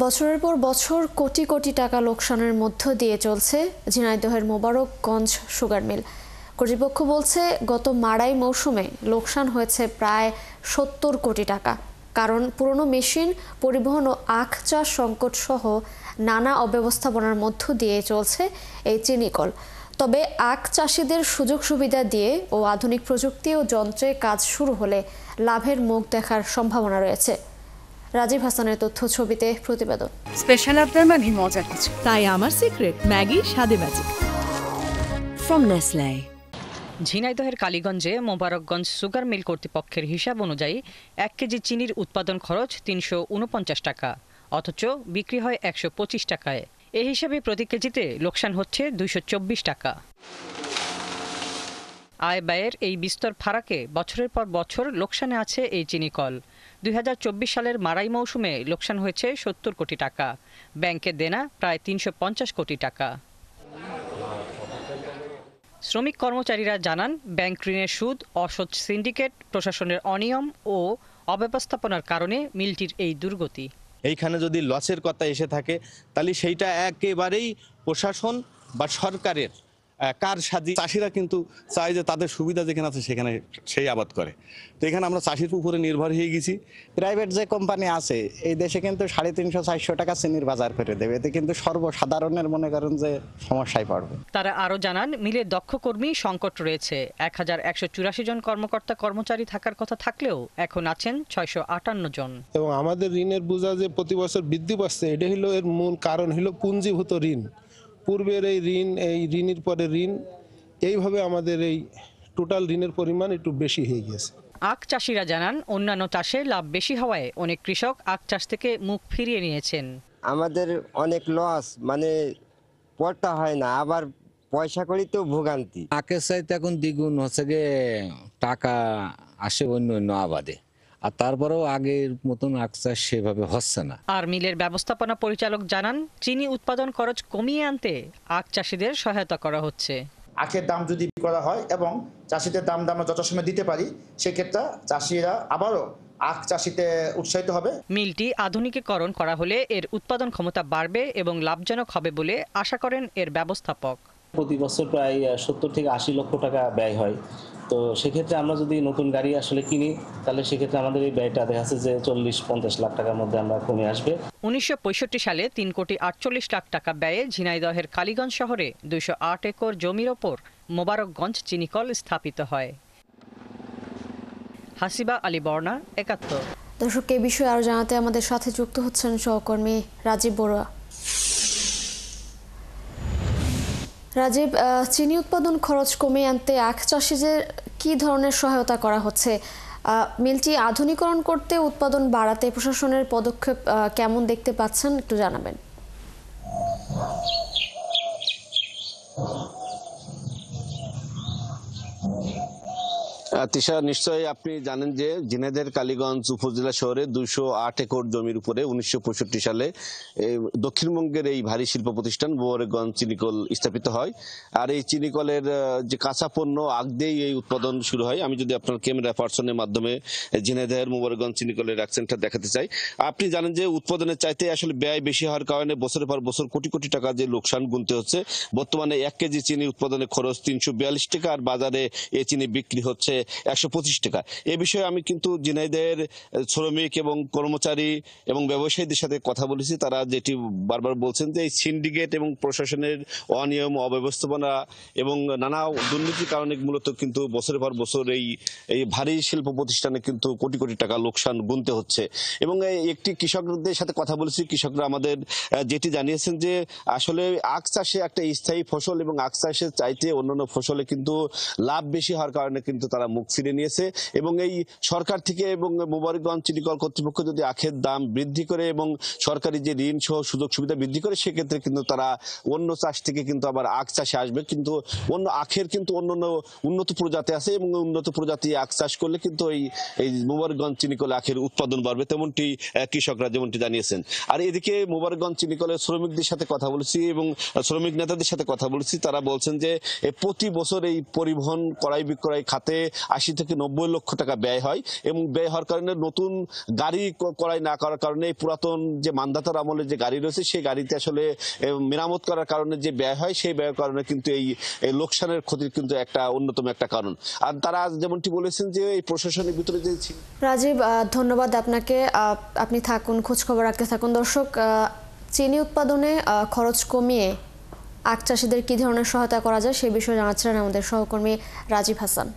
বছরের পর বছর কোটি কোটি টাকা লোকসানের মধ্য দিয়ে চলছে ঝিনাইদহের মোবারকগঞ্জ সুগার মিল। কর্তৃপক্ষ বলছে গত মাড়াই মৌসুমে লোকসান হয়েছে প্রায় ৭০ কোটি টাকা। কারণ পুরনো মেশিন, পরিবহন ও আখ চাষ সংকট সহ নানা অব্যবস্থাপনার মধ্য দিয়ে চলছে এই চিনিকল। তবে আখ চাষিদের সুযোগ সুবিধা দিয়ে ও আধুনিক প্রযুক্তি ও যন্ত্রে কাজ শুরু হলে লাভের মুখ দেখার সম্ভাবনা রয়েছে। রাজীব হাসানের তথ্য ছবিতে প্রতিবেদন। স্পেশাল আপনার মানে মজার কিছু, তাই আমার সিক্রেট ম্যাগি স্বাদে ম্যাজিক ফ্রম নেসলে। ঝিনাইদহের কালীগঞ্জে মোবারকগঞ্জ সুগার মিল কর্তৃপক্ষের হিসাব অনুযায়ী ১ কেজি চিনির উৎপাদন খরচ ৩৪৯ টাকা, অথচ বিক্রি হয় ১২৫ টাকায়। এ হিসাবে প্রতি কেজিতে লোকসান হচ্ছে ২২৪ টাকা। আয় ব্যয়ের এই বিস্তর ফারাকে বছরের পর বছর লোকসানে আছে এই চিনিকল। ২০২৪ সালের মাড়াই মৌসুমে লোকসান হয়েছে ৭০ কোটি টাকা, ব্যাংকে দেনা প্রায় ৩৫০ কোটি টাকা। শ্রমিক কর্মচারীরা জানান, ব্যাংক ঋণের সুদ, অসৎ সিন্ডিকেট, প্রশাসনের অনিয়ম ও অব্যবস্থাপনার কারণে মিলটির এই দুর্গতি। এইখানে যদি লসের কথা এসে থাকে তাহলে সেইটা একেবারেই প্রশাসন বা সরকারের কারসাজি। চাষিরা কিন্তু চায় যে তাদের সুবিধা যেখানে আছে সেখানে সেই আবাদ করে। তো এখানে আমরা চাষির উপরে নির্ভর হয়ে গেছি। প্রাইভেট যে কোম্পানি আছে এই দেশে কিন্তু 350-400 টাকা চিনির বাজার করে দেবে, এতে কিন্তু সর্বসাধারণের মনে করেন যে সমস্যায় পড়বে। তারা আরও জানান, মিলে দক্ষ কর্মী সংকট রয়েছে। ১১৮৪ জন কর্মকর্তা কর্মচারী থাকার কথা থাকলেও এখন আছেন ৬৫৮ জন। এবং আমাদের ঋণের বোঝা যে প্রতি বছর বৃদ্ধি পাচ্ছে, এটা হলো এর মূল কারণ হলো পুঞ্জীভূত ঋণ। পূর্বের এই ঋণের পরে ঋণ, এইভাবে আমাদের এই টোটাল ঋণের পরিমাণ একটু বেশি হয়ে গেছে। আখ চাষিরা জানান, অন্যান্য চাষে লাভ বেশি হওয়ায় অনেক কৃষক আখ চাষ থেকে মুখ ফিরিয়ে নিয়েছেন। আমাদের অনেক লস, মানে পড়তা হয় না, আবার পয়সা করি তো ভোগান্তি। আখের চাইতে এখন দ্বিগুণ হচ্ছে গিয়ে টাকা আসে অন্য আবাদে, আর তারপরেও আগের মতন আখ চাষ সেভাবে হচ্ছে না। আর মিলের ব্যবস্থাপনা পরিচালক জানান, চিনি উৎপাদন খরচ কমিয়ে আনতে আখ চাষিদের সহায়তা করা হচ্ছে। আখের দাম যদি করা হয় এবং চাষিদের দাম আমরা যথাসময়ে দিতে পারি, সেক্ষেত্রে চাষিরা আবারও আখ চাষিতে উৎসাহিত হবে। মিলটি আধুনিকীকরণ করা হলে এর উৎপাদন ক্ষমতা বাড়বে এবং লাভজনক হবে বলে আশা করেন এর ব্যবস্থাপক। প্রতি বছর প্রায় ৭০ থেকে ৮০ লক্ষ টাকা ব্যয় হয়। তো সেক্ষেত্রে আমরা যদি নতুন গাড়ি আসলে কিনি, তাহলে সেক্ষেত্রে আমাদের এই ব্যয়টা দেখা যাচ্ছে যে ৪০-৫০ লাখ টাকার মধ্যে আমরা কমে আসবে। ১৯৬৫ সালে ৩ কোটি ৪৮ লাখ টাকা ব্যয়ে ঝিনাইদহের কালীগঞ্জ শহরে ২০৮ একর জমির ওপর মোবারকগঞ্জ চিনিকল স্থাপিত হয়। হাসিবা আলী বর্ণা, ৭১। দর্শক, এই বিষয়ে আরো জানাতে আমাদের সাথে যুক্ত হচ্ছেন সহকর্মী রাজীব বড়ুয়া। রাজীব, চিনি উৎপাদন খরচ কমিয়ে আনতে আখ চাষিদের কি ধরনের সহায়তা করা হচ্ছে? মিলটি আধুনিকরণ করতে, উৎপাদন বাড়াতে প্রশাসনের পদক্ষেপ কেমন দেখতে পাচ্ছেন, একটু জানাবেন। তিশা, নিশ্চয়ই আপনি জানেন যে ঝিনাইদহের কালীগঞ্জ উপজেলা শহরে ২০৮ একর জমির উপরে ১৯৬৫ সালে দক্ষিণবঙ্গের এই ভারী শিল্প প্রতিষ্ঠান মোবারকগঞ্জ চিনিকল স্থাপিত হয়। আর এই চিনিকলের যে কাঁচা পণ্য আখ দিয়েই এই উৎপাদন শুরু হয়। আমি যদি আপনার ক্যামেরা পার্সনের মাধ্যমে ঝিনাইদহের মোবারকগঞ্জ চিনিকলের অ্যাকসেন্টটা দেখাতে চাই। আপনি জানেন যে উৎপাদনের চাইতে আসলে ব্যয় বেশি হওয়ার কারণে বছরের পর বছর কোটি কোটি টাকা যে লোকসান গুনতে হচ্ছে। বর্তমানে ১ কেজি চিনি উৎপাদনের খরচ ৩৪২ টাকা, আর বাজারে এই চিনি বিক্রি হচ্ছে ১২৫ টাকা। এ বিষয়ে আমি কিন্তু ঝিনাইদহের শ্রমিক এবং কর্মচারী এবং ব্যবসায়ীদের সাথে কথা বলেছি। তারা যেটি বারবার বলছেন যে এই সিন্ডিকেট এবং প্রশাসনের অনিয়ম, অব্যবস্থাপনা এবং নানা দুর্নীতির কারণে মূলত কিন্তু বছরের পর বছর এই ভারী শিল্প প্রতিষ্ঠানে কিন্তু কোটি কোটি টাকা লোকসান গুনতে হচ্ছে। এবং একটি কৃষকদের সাথে কথা বলেছি, কৃষকরা আমাদের যেটি জানিয়েছেন যে আসলে আখ চাষে একটা স্থায়ী ফসল এবং আখ চাষের চাইতে অন্যান্য ফসলে কিন্তু লাভ বেশি হওয়ার কারণে কিন্তু তারা মুখ ফিরে নিয়েছে। এবং এই সরকার থেকে এবং মোবারকগঞ্জ চিনিকল কর্তৃপক্ষ যদি আখের দাম বৃদ্ধি করে এবং সরকারি যে ঋণ সহ সুযোগ সুবিধা বৃদ্ধি করে, সেক্ষেত্রে কিন্তু তারা অন্য চাষ থেকে কিন্তু আবার আখ চাষে আসবে। কিন্তু অন্য আখের কিন্তু অন্যান্য উন্নত প্রজাতি আছে এবং উন্নত প্রজাতি আখ চাষ করলে কিন্তু এই মোবারকগঞ্জ চিনিকলে আখের উৎপাদন বাড়বে, তেমনটি কৃষকরা যেমনটি জানিয়েছেন। আর এদিকে মোবারকগঞ্জ চিনিকলের শ্রমিকদের সাথে কথা বলেছি এবং শ্রমিক নেতাদের সাথে কথা বলেছি। তারা বলছেন যে প্রতি বছর এই পরিবহন ক্রয় বিক্রয় খাতে 80 থেকে 90 লক্ষ টাকা ব্যয় হয় এবং ব্যয় হওয়ার কারণে নতুন গাড়ি ক্রয় না করার কারণে পুরাতন যে মান্ধাতার আমলে যে গাড়ি রয়েছে সেই গাড়িতে আসলে মেরামত করার কারণে যে ব্যয় হয় সেই ব্যয়ের কারণে কিন্তু এই লোকসানের ক্ষতির কিন্তু একটা অন্যতম একটা কারণ। আর তারা যেমনটি বলেছেন যে এই প্রশাসনের ভিতরে যে রাজীব, ধন্যবাদ আপনাকে। আপনি থাকুন, খোঁজ খবর রাখতে থাকুন। দর্শক, চিনি উৎপাদনে খরচ কমিয়ে আখ চাষিদের কি ধরনের সহায়তা করা যায় সে বিষয়ে জানাচ্ছিলেন আমাদের সহকর্মী রাজীব হাসান।